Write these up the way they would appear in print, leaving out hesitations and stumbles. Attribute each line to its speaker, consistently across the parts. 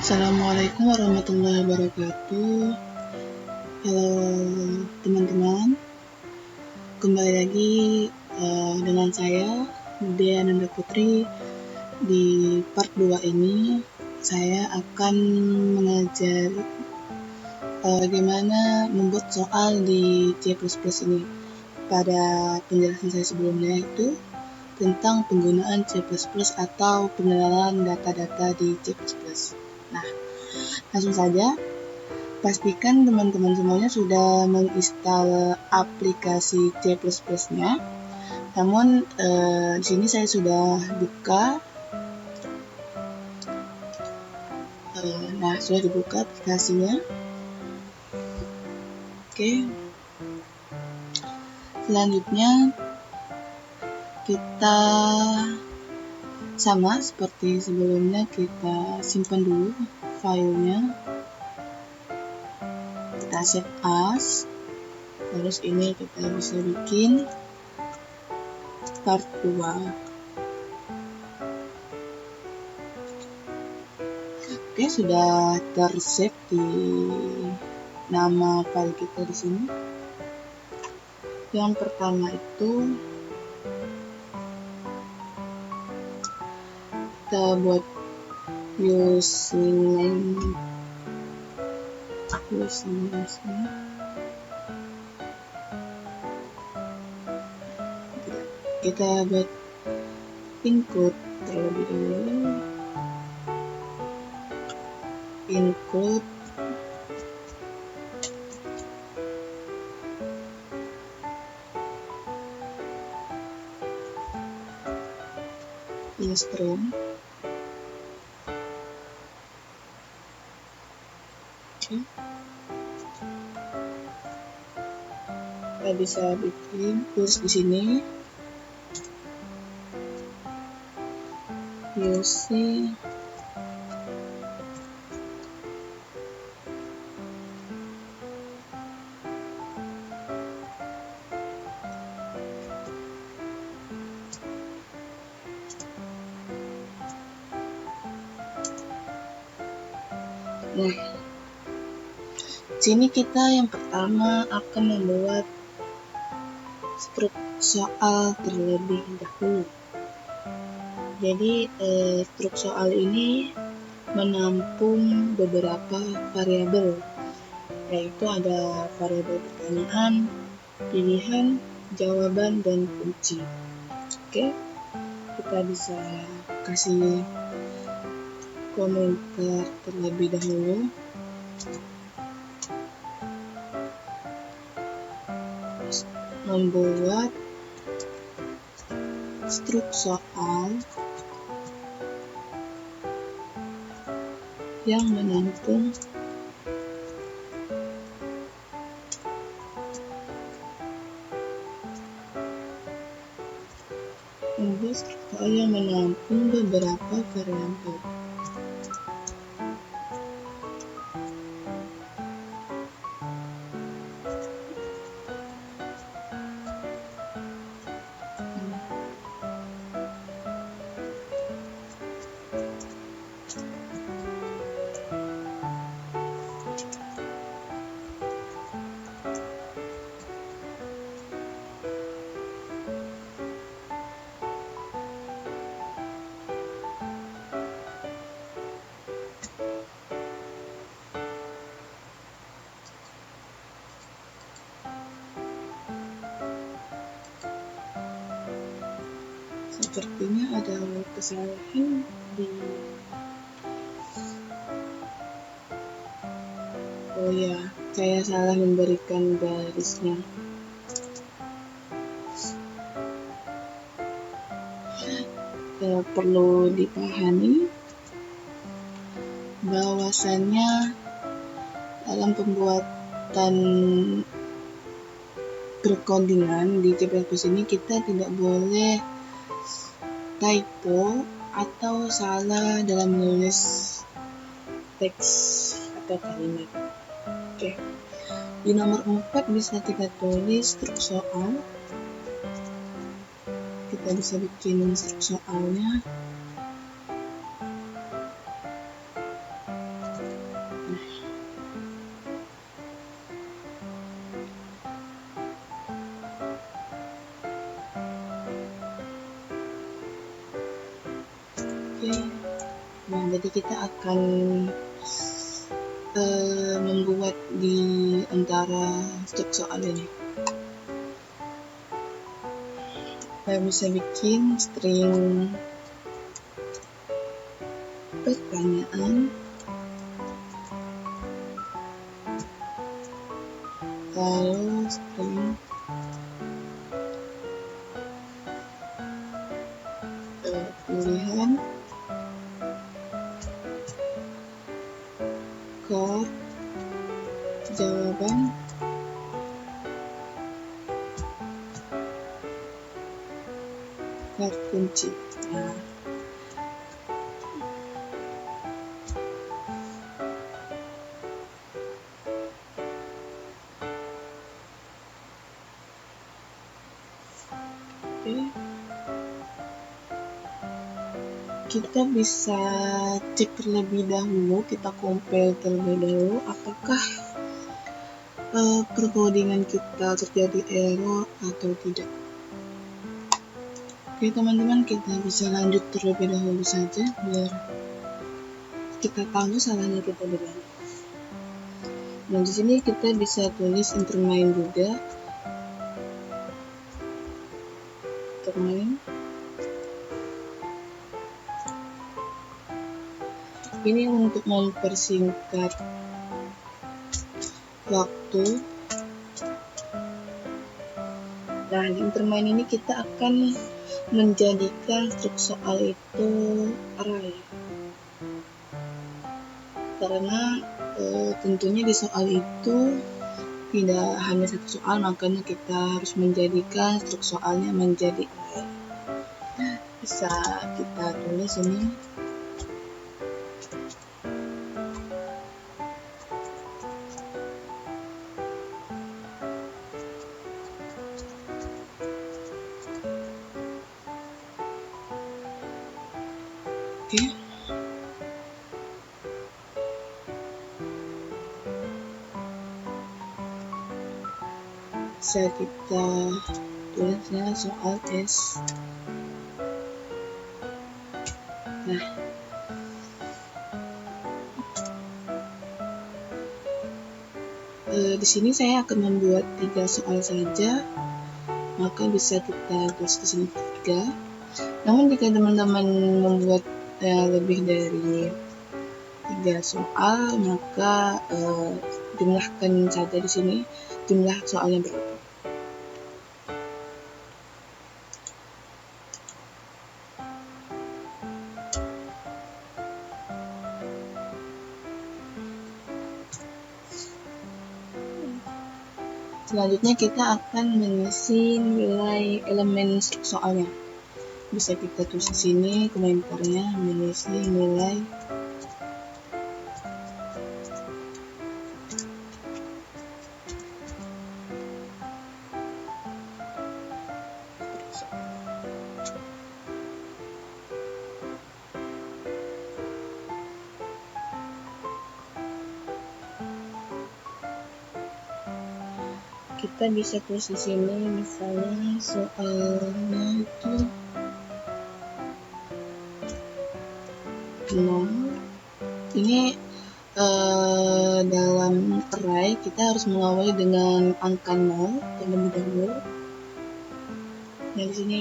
Speaker 1: Assalamualaikum warahmatullahi wabarakatuh. Halo teman-teman, kembali lagi dengan saya Dea Nanda Putri. Di part 2 ini saya akan mengajar bagaimana membuat soal di C++ ini. Pada penjelasan saya sebelumnya itu tentang penggunaan C++ atau pengenalan data-data di C++. Nah, langsung saja, pastikan teman-teman semuanya sudah menginstal aplikasi C++-nya. Namun di sini saya sudah buka. Nah, sudah dibuka aplikasinya. Oke. Selanjutnya kita sama seperti sebelumnya, kita simpan dulu filenya. Kita save as. Terus ini kita bisa bikin part 2. Oke, sudah tersave di nama file kita di sini. Yang pertama itu kita buat username. Kita buat include terlebih dahulu. Include string. Kita bisa bikin tulis di sini using Nah, sini kita yang pertama akan membuat struk soal terlebih dahulu. Jadi struk soal ini menampung beberapa variabel, yaitu ada variabel pertanyaan, pilihan, jawaban, dan kunci. Oke, kita bisa kasih komentar terlebih dahulu. Membuat struk soal yang menampung beberapa variabel. Sepertinya ada kesalahan di saya salah memberikan garisnya. Perlu dipahami bahwasannya dalam pembuatan perkodingan di C++ ini kita tidak boleh typo atau salah dalam menulis teks atau kalimat. Oke. Di nomor 4 bisa kita tulis struk soal. Kita bisa bikin struk soalnya. Oke. Nah, jadi kita akan membuat di antara stok soal ini. Kita bisa bikin string pertanyaan, lalu string pilihan ke jawaban kunci. Nah, kita bisa cek terlebih dahulu, kita compare terlebih dahulu apakah percodingan kita terjadi error atau tidak. Oke teman-teman, kita bisa lanjut terlebih dahulu saja biar kita tahu salahnya kita di mana. Nah, di sini kita bisa tulis intermain juga. Intermain. Ini untuk mempersingkat waktu. Nah, di intermain ini kita akan menjadikan struk soal itu array. Karena tentunya di soal itu tidak hanya satu soal, makanya kita harus menjadikan struk soalnya menjadi array. Bisa kita tulis ini. Oke. Bisa kita tulisnya soal S. Nah, di sini saya akan membuat 3 soal saja, maka bisa kita tulis di sini 3. Namun jika teman-teman membuat lebih dari 3 soal, maka jumlahkan saja di sini jumlah soalnya berapa. Selanjutnya kita akan mengisi nilai elemen struk soalnya. Bisa kita tulis di sini komentarnya mengisi nilai kita bisa tulis di sini misalnya soalnya itu 0. Ini dalam array kita harus mengawali dengan angka 0 terlebih dahulu. Nah, di sini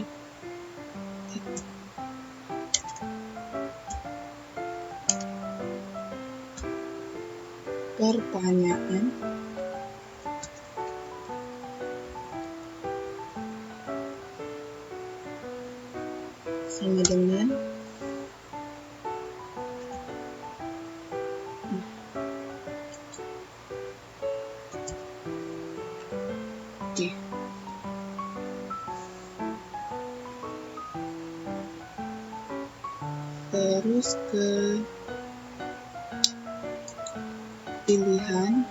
Speaker 1: pertanyaan sama dengan oke. Terus ke pilihan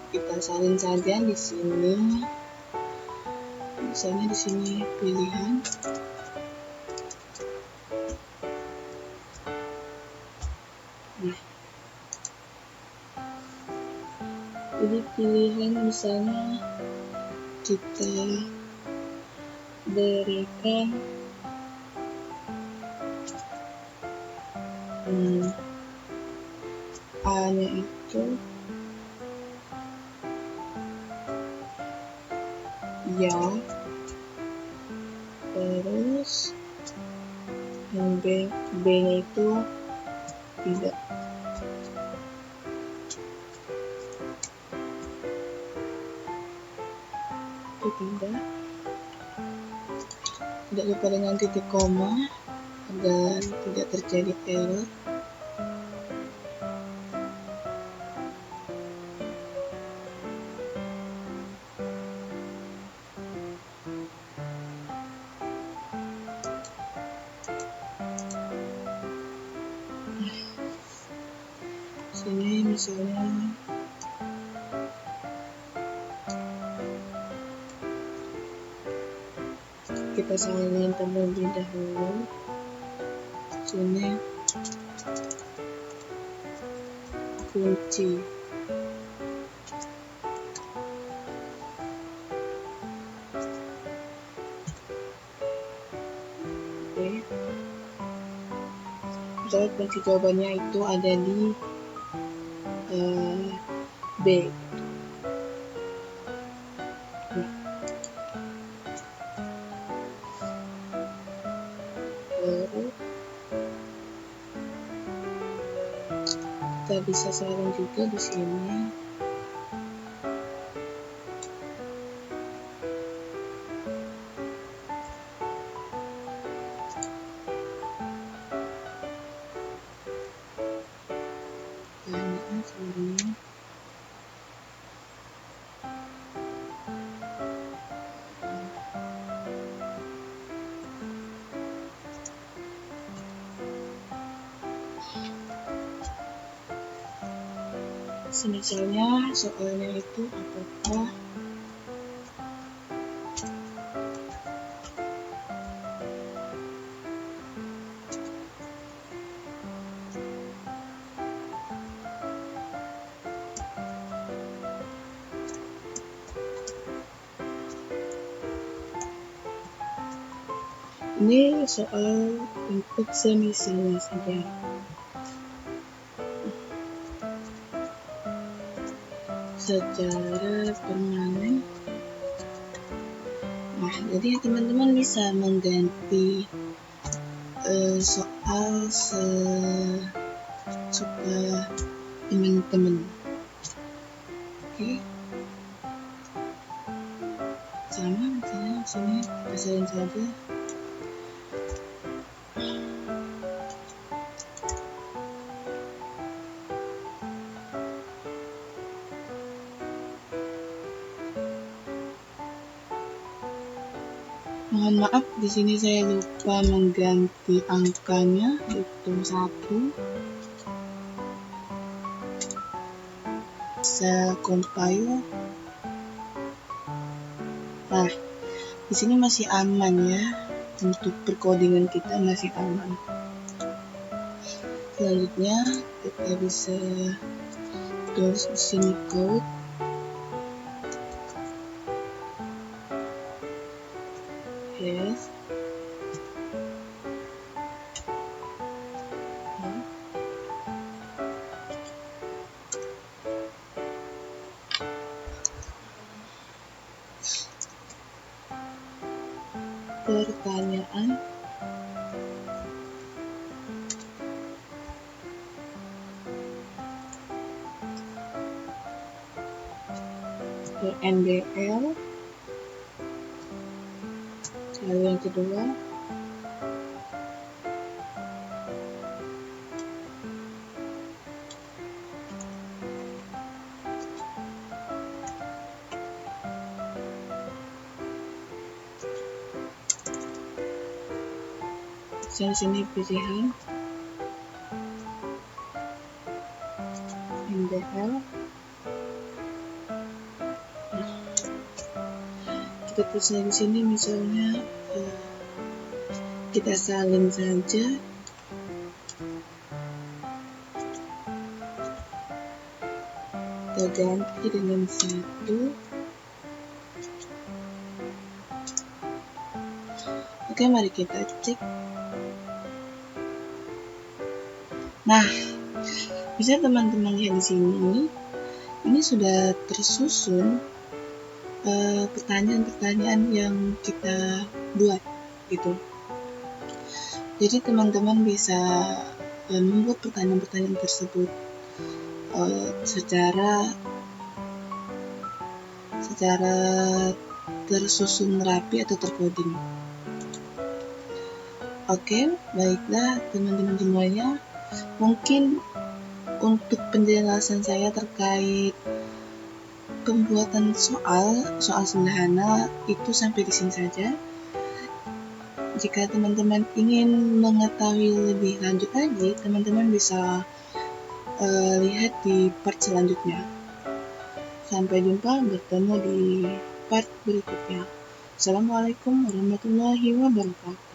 Speaker 1: kita salin saja di sini, misalnya di sini pilihan. Nah, Jadi pilihan misalnya kita berikan A-nya itu ya, terus yang B-nya itu tidak. Itu tidak lupa dengan titik koma agar tidak terjadi error. Sini misalnya kita salin terlebih dahulu. Sini kunci. Oke. Misalnya kunci jawabannya itu ada di B. Lalu kita bisa salin juga di sini. Misalnya soalnya itu apakah ini soal untuk semisalnya saja. Secara permanen. Nah, jadi teman-teman bisa mengganti soal sesuka teman-teman. Oke. Sama misalnya sini kita salin saja. Mohon maaf, di sini saya lupa mengganti angkanya, itu 1. Saya compile. Nah, di sini masih aman ya, untuk perkodingan kita masih aman. Selanjutnya kita bisa tulis di sini code. Yes. Pertanyaan NDL. Lalu yang kedua di sini pilihan NDL. Kita tulis di sini misalnya kita salin saja. Kita ganti dengan 1. Oke, mari kita cek. Nah, bisa teman-teman lihat di sini, ini sudah tersusun pertanyaan-pertanyaan yang kita buat gitu. Jadi teman-teman bisa membuat pertanyaan-pertanyaan tersebut secara tersusun rapi atau tercoding. Oke, baiklah teman-teman semuanya. Mungkin untuk penjelasan saya terkait pembuatan soal sederhana itu sampai di sini saja. Jika teman-teman ingin mengetahui lebih lanjut lagi, teman-teman bisa lihat di part selanjutnya. Sampai jumpa, bertemu di part berikutnya. Assalamualaikum warahmatullahi wabarakatuh.